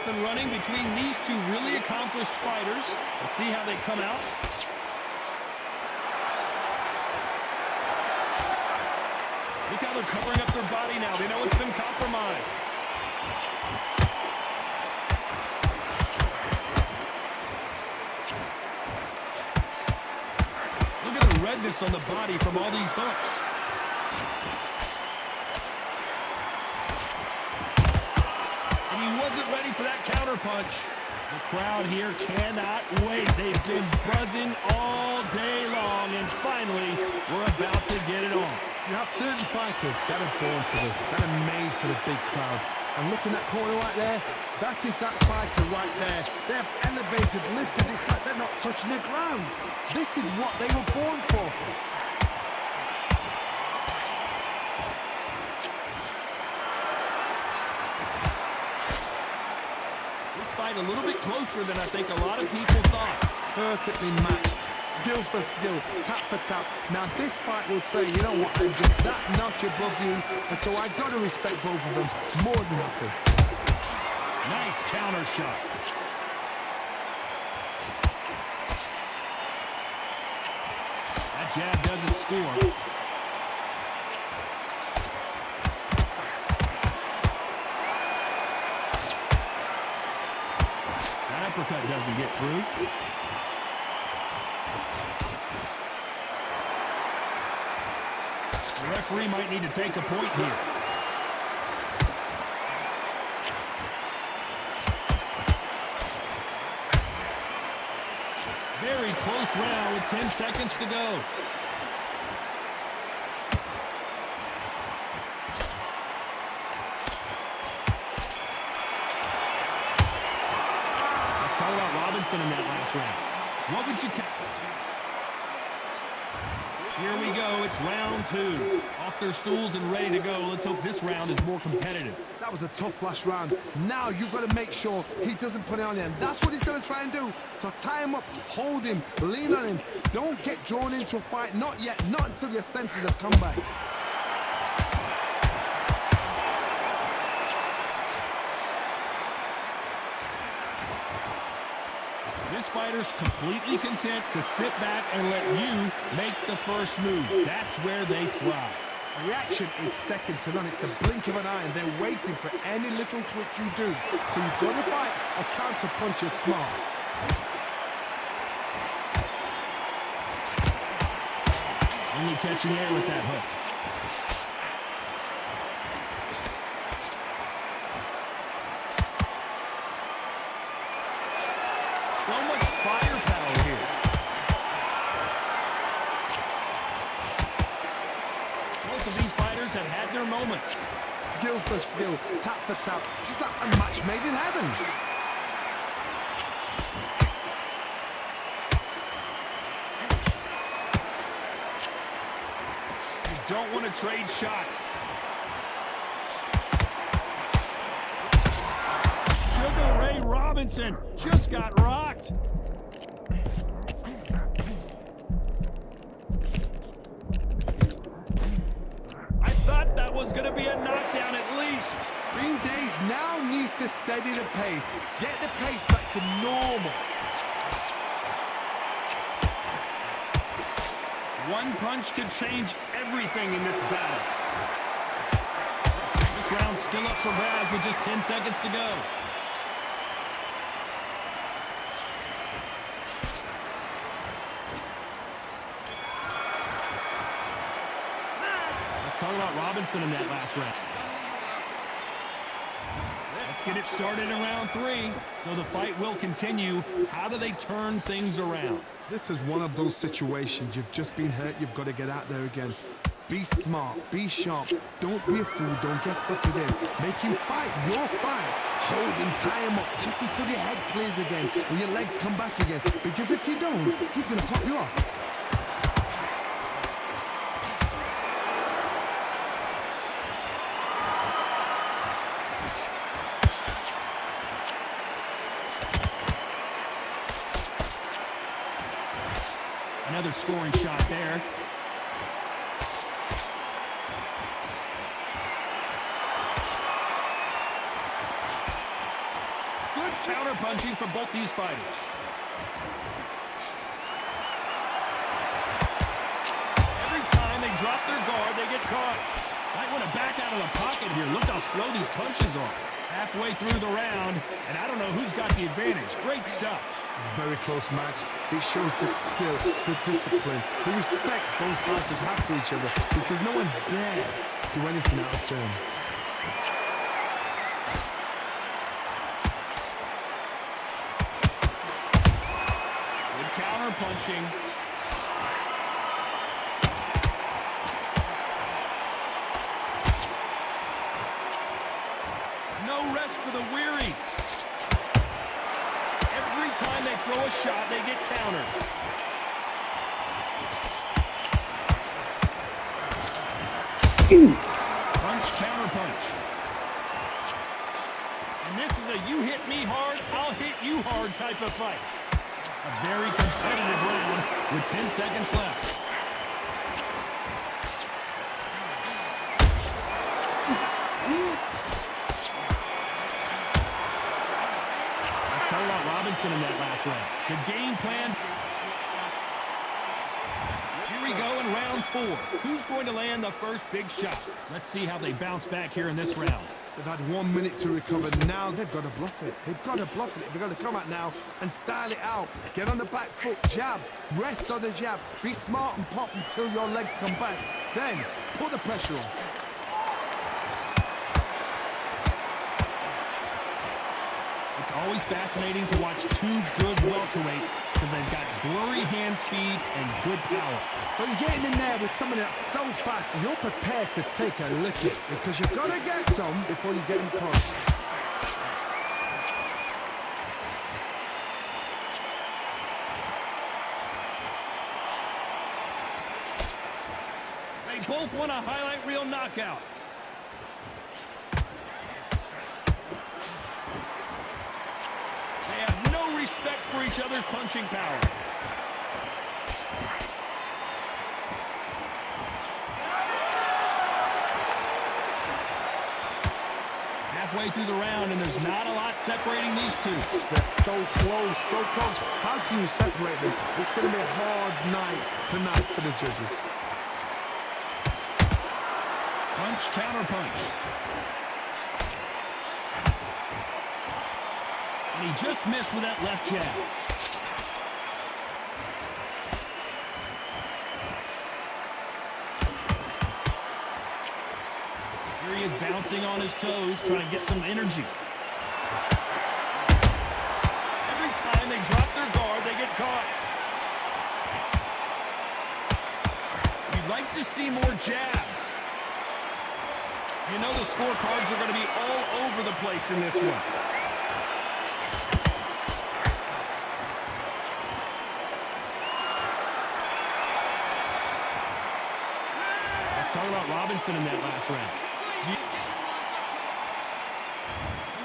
off and running between these two really accomplished fighters. Let's see how they come out. Look how they're covering up their body now. They know it's been compromised. Look at the redness on the body from all these hooks. And he wasn't ready for that counterpunch. The crowd here cannot wait. They've been buzzing all day long, and finally, we're about to get it on. You have certain fighters that are born for this, that are made for the big crowd. And look in that corner right there, that is that fighter right there. They have elevated, lifted, it's like they're not touching the ground. This is what they were born for. This fight a little bit closer than I think a lot of people thought. Perfectly matched. Skill for skill, tap for tap. Now this fight will say, you know what, I'm just that notch above you, and so I got to respect both of them more than happy. Nice counter shot. That jab doesn't score. That uppercut doesn't get through. The referee might need to take a point here. Very close round with 10 seconds to go. Let's talk about Robinson in that last round. What would you tell? Here we go, it's round two. Off their stools and ready to go. Let's hope this round is more competitive. That was a tough last round. Now you've got to make sure he doesn't put it on him. That's what he's going to try and do. So tie him up, hold him, lean on him. Don't get drawn into a fight. Not yet, not until your senses have come back. This fighter's completely content to sit back and let you make the first move. That's where they thrive. Reaction is second to none. It's the blink of an eye, and they're waiting for any little twitch you do. So you've got to fight a counter punch is smart. Only catching air with that hook. So much firepower here. Both of these fighters have had their moments. Skill for skill, tap for tap. Just like a match made in heaven. You don't want to trade shots. Sugar Ray Robinson just got rocked. I thought that was going to be a knockdown at least. Green Days now needs to steady the pace. Get the pace back to normal. One punch could change everything in this battle. This round's still up for grabs with just 10 seconds to go. Talk about Robinson in that last round. Let's get it started in round three. So the fight will continue. How do they turn things around? This is one of those situations. You've just been hurt. You've got to get out there again. Be smart. Be sharp. Don't be a fool. Don't get sucked in. Make him fight your fight. Hold him, tie him up just until your head clears again and your legs come back again. Because if you don't, he's going to pop you off. Another scoring shot there. Good counter-punching from both these fighters. Every time they drop their guard, they get caught. Might want to back out of the pocket here. Look how slow these punches are. Halfway through the round, and I don't know who's got the advantage. Great stuff. Very close match. It shows the skill, the discipline, the respect both fighters have for each other because no one dare do anything out of turn. Good counter-punching. No rest for the weary. Every time they throw a shot, they get countered. Punch, counter punch. And this is a you hit me hard, I'll hit you hard type of fight. A very competitive round with 10 seconds left. Robinson in that last round. The game plan. Here we go in round 4. Who's going to land the first big shot? Let's see how they bounce back here in this round. They've had 1 minute to recover. Now they've got to bluff it. They've got to bluff it. They've got to come out now and style it out. Get on the back foot, jab, rest on the jab. Be smart and pop until your legs come back. Then put the pressure on. It's always fascinating to watch two good welterweights because they've got blurry hand speed and good power. So you're getting in there with someone that's so fast, you're prepared to take a licking because you've got to get some before you get in close. They both want a highlight reel knockout. Respect for each other's punching power. Halfway through the round, and there's not a lot separating these two. They're so close, so close. How can you separate them? It's going to be a hard night tonight for the judges. Punch, counter punch. He just missed with that left jab. Here he is bouncing on his toes, trying to get some energy. Every time they drop their guard, they get caught. You'd like to see more jabs. You know the scorecards are going to be all over the place in this one. Talk about Robinson in that last round.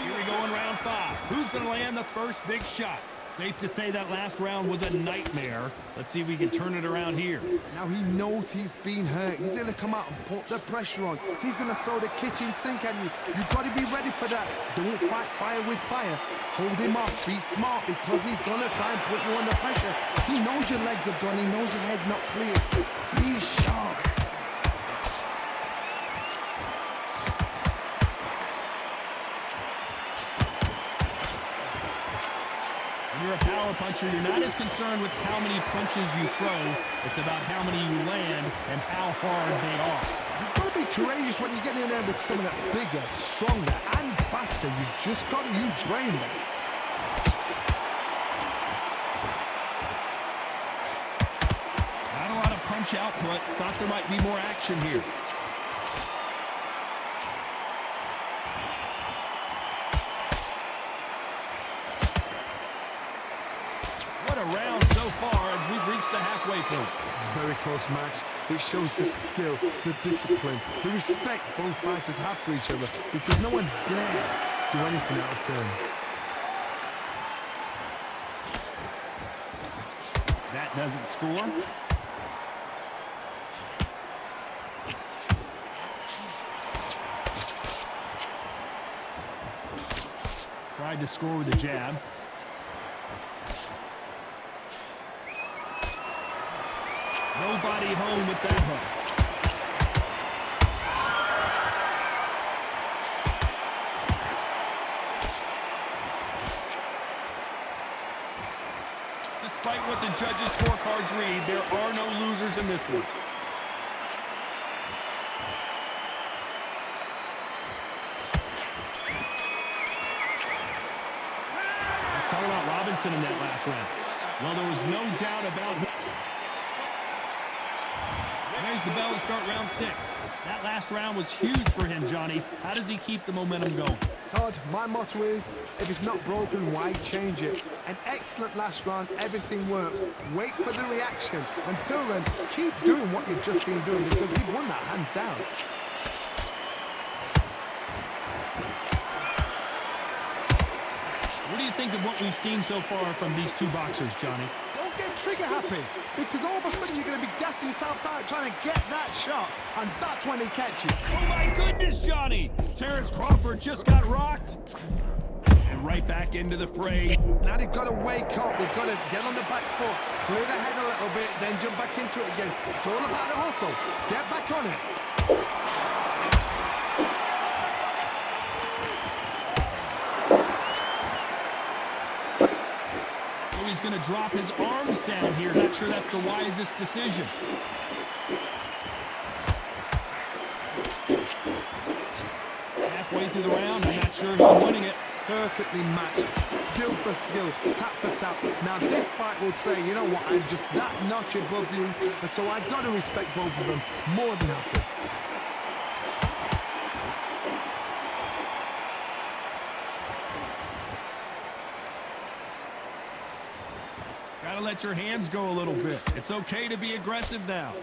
Here we go in round 5. Who's going to land the first big shot? Safe to say that last round was a nightmare. Let's see if we can turn it around here. Now he knows he's been hurt. He's going to come out and put the pressure on. He's going to throw the kitchen sink at you. You've got to be ready for that. Don't fight fire with fire. Hold him off. Be smart because he's going to try and put you under pressure. He knows your legs have gone. He knows your head's not clear. Be sharp. You're a power puncher. You're not as concerned with how many punches you throw. It's about how many you land and how hard they are. You've got to be courageous when you get in there with someone that's bigger, stronger, and faster. You've just got to use brain there. Not a lot of punch output. Thought there might be more action here. Round so far as we've reached the halfway point. Very close match. It shows the skill, the discipline, the respect both fighters have for each other because no one dare do anything out of turn. That doesn't score. Tried to score with a jab. Nobody home with that hook. Despite what the judges' scorecards read, there are no losers in this one. Let's talk about Robinson in that last round. Well, there was no doubt about who. There's the bell to start round 6. That last round was huge for him, Johnny. How does he keep the momentum going? Todd, my motto is, if it's not broken, why change it? An excellent last round, everything works. Wait for the reaction. Until then, keep doing what you've just been doing because you've won that hands down. What do you think of what we've seen so far from these two boxers, Johnny? Don't get trigger happy, because all of a sudden you're going to be gassing yourself out trying to get that shot, and that's when they catch you. Oh my goodness, Johnny! Terrence Crawford just got rocked. And right back into the fray. Now they've got to wake up, they've got to get on the back foot, clear the head a little bit, then jump back into it again. It's all about the hustle. Get back on it. He's going to drop his arms down here. Not sure that's the wisest decision. Halfway through the round, I'm not sure who's winning it. Perfectly matched, skill for skill, tap for tap. Now this fight will say, you know what, I'm just that notch above you, and so I've got to respect both of them more than happy. Gotta let your hands go a little bit. It's okay to be aggressive now.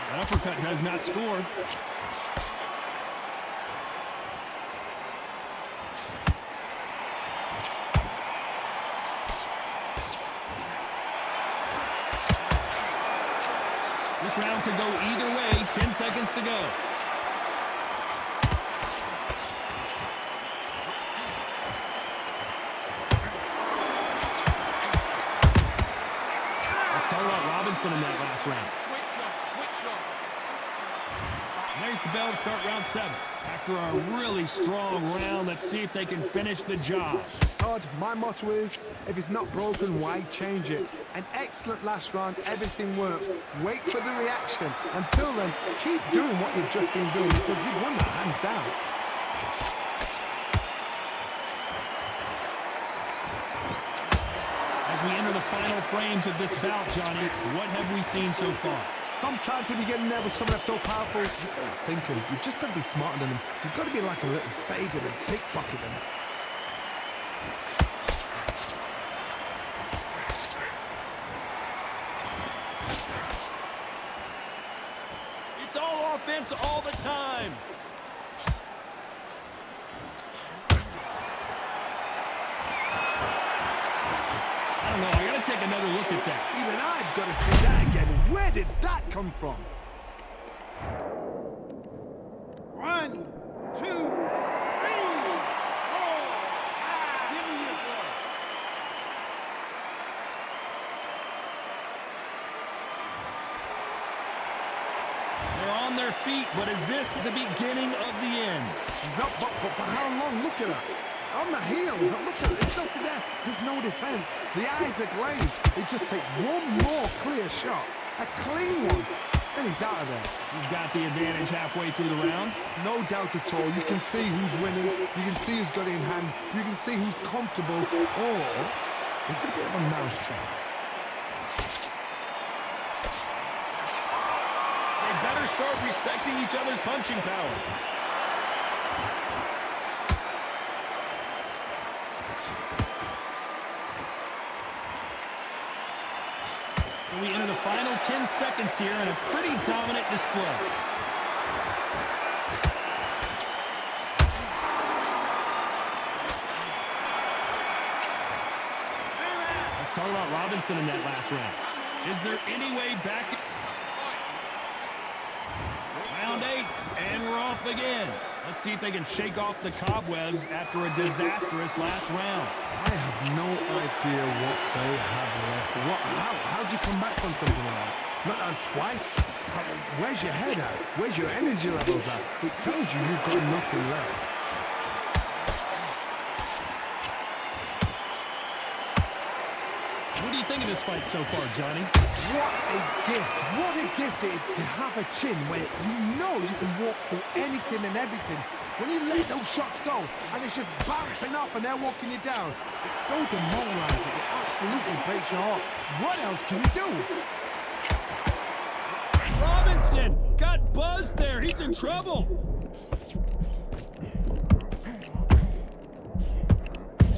That uppercut does not score. This round could go either way. 10 seconds to go. In that last round. There's the bell to start round 7. After a really strong round, let's see if they can finish the job. Todd, my motto is, if it's not broken, why change it? An excellent last round, everything works. Wait for the reaction. Until then, keep doing what you've just been doing because you've won that hands down. We enter the final frames of this bout, Johnny. What have we seen so far? Sometimes when you get in there with someone that's so powerful, you've got to think him. You've just got to be smarter than him. You've got to be like a little Fagan and pickpocket him. It's all offense all the time. I don't know, I gotta take another look at that. Even I've got to see that again. Where did that come from? 1, 2, 3, 4, 5. Give me your blood. They're on their feet, but is this the beginning of the end? He's up, but for how long? Look at her. On the heels, look at it, there's nothing there. There's no defense. The eyes are glazed. It just takes one more clear shot. A clean one. And he's out of there. He's got the advantage halfway through the round. No doubt at all. You can see who's winning. You can see who's got it in hand. You can see who's comfortable. Or it's a bit of a mousetrap. They better start respecting each other's punching power. We enter the final 10 seconds here in a pretty dominant display. Let's talk about Robinson in that last round. Is there any way back? Round 8, and we're off again. Let's see if they can shake off the cobwebs after a disastrous last round. I have no idea what they have left. How'd you come back from something like that? Not on twice? Where's your head at? Where's your energy levels at? It tells you you've got nothing left. What do you think of this fight so far, Johnny? What a gift. What a gift it is to have a chin where you know you can walk through anything and everything. When you let those shots go and it's just bouncing off and they're walking you down, it's so demoralizing. It absolutely breaks your heart. What else can you do? Robinson got buzzed there. He's in trouble.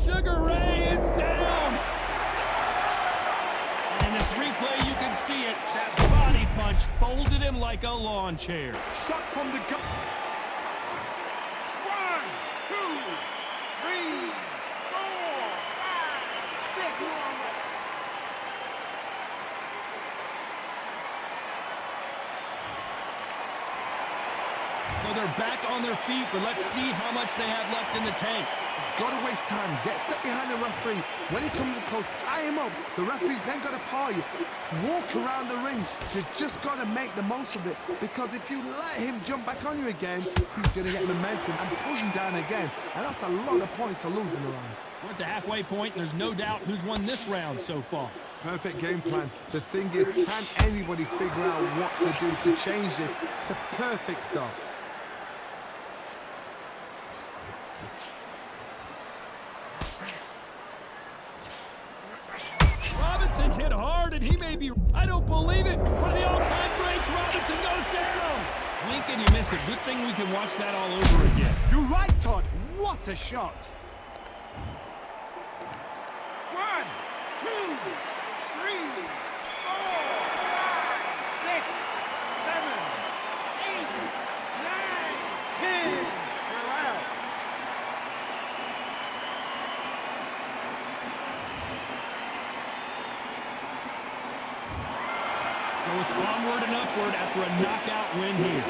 Sugar Ray is down. In this replay, you can see it. That body punch folded him like a lawn chair. Shot from the gut. 1, 2, 3, 4, 5, 6. So they're back on their feet, but let's see how much they have left in the tank. Gotta waste time. Get step behind the referee. When he comes close, tie him up. The referee's then gotta paw you. Walk around the ring. You just gotta make the most of it. Because if you let him jump back on you again, he's gonna get momentum and pull him down again. And that's a lot of points to lose in the round. We're at the halfway point, and there's no doubt who's won this round so far. Perfect game plan. The thing is, can anybody figure out what to do to change this? It's a perfect start. Robinson hit hard, and he may be... I don't believe it. One of the all-time greats. Robinson goes down. Blink and you miss it. Good thing we can watch that all over again. You're right, Todd. What a shot. 1, 2, 3, 4, 5, 6, 7, 8, 9, 10. You're out. So it's onward and upward after a knockout win here.